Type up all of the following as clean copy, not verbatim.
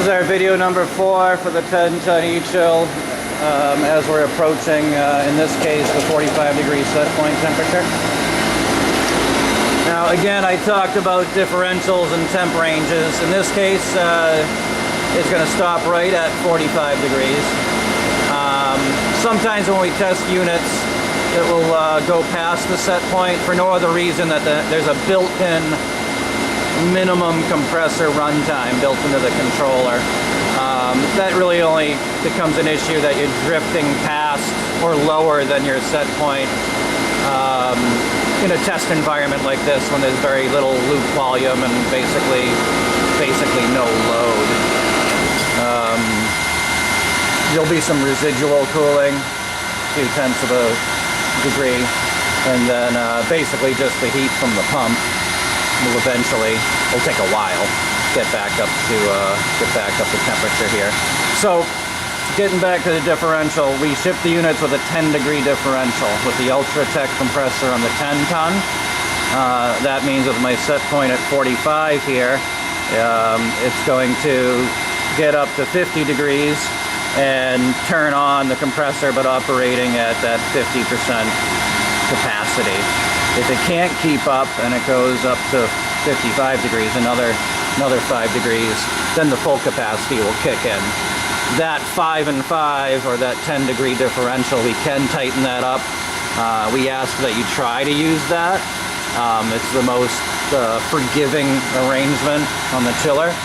is our video number 4 for the 10-ton E-chill as we're approaching, in this case, the 45-degree set point temperature. Now again, I talked about differentials and temp ranges. In this case, it's going to stop right at 45 degrees. Sometimes when we test units, it will go past the set point for no other reason that there's a built-in minimum compressor runtime built into the controller. That really only becomes an issue that you're drifting past or lower than your set point in a test environment like this when there's very little loop volume and basically no load. There'll be some residual cooling, 0.2 of a degree, and then basically just the heat from the pump will eventually, it'll take a while, get back up to temperature here. So getting back to the differential, we ship the units with a 10-degree differential with the Ultratech compressor on the 10-ton. That means with my set point at 45 here, it's going to get up to 50 degrees and turn on the compressor, but operating at that 50% capacity. If it can't keep up and it goes up to 55 degrees, another 5 degrees, then the full capacity will kick in. That 5 and 5, or that 10-degree differential, we can tighten that up. We ask that you try to use that. It's the most forgiving arrangement on the chiller.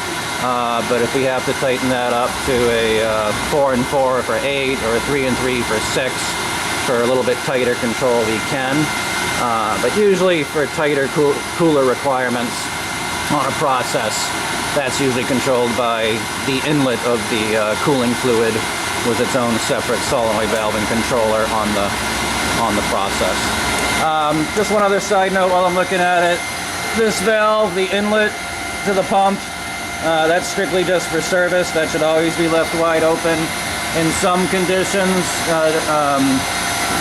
But if we have to tighten that up to a 4 and 4 for 8, or a 3 and 3 for 6, for a little bit tighter control, we can. But usually for tighter cooler requirements on a process, that's usually controlled by the inlet of the cooling fluid with its own separate solenoid valve and controller on the process. Just one other side note while I'm looking at it. This valve, the inlet to the pump, that's strictly just for service. That should always be left wide open. In some conditions,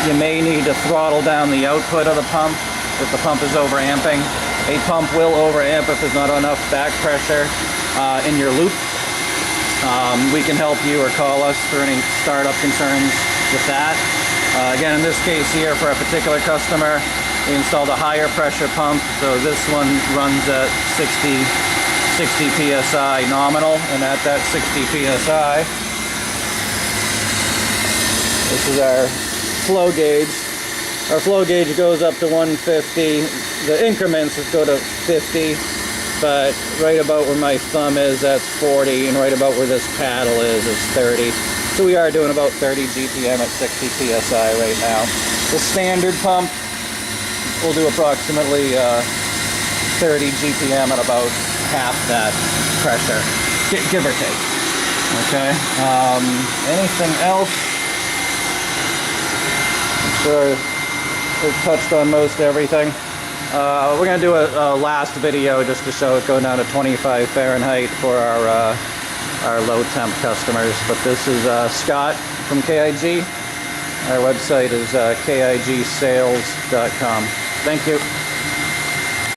you may need to throttle down the output of the pump if the pump is overamping. A pump will overamp if there's not enough back pressure in your loop. We can help you or call us for any startup concerns with that. Again, in this case here, for a particular customer, we installed a higher pressure pump. So this one runs at 60 psi nominal, and at that 60 psi, this is our flow gauge. Our flow gauge goes up to 150. The increments go to 50, but right about where my thumb is, that's 40, and right about where this paddle is 30. So we are doing about 30 GPM at 60 psi right now. The standard pump will do approximately 30 GPM at about half that pressure, give or take. Okay. Anything else? I'm sure we've touched on most everything. We're going to do a last video just to show it going down to 25 Fahrenheit for our low temp customers. But this is Scott from KIG. Our website is kigsales.com. Thank you.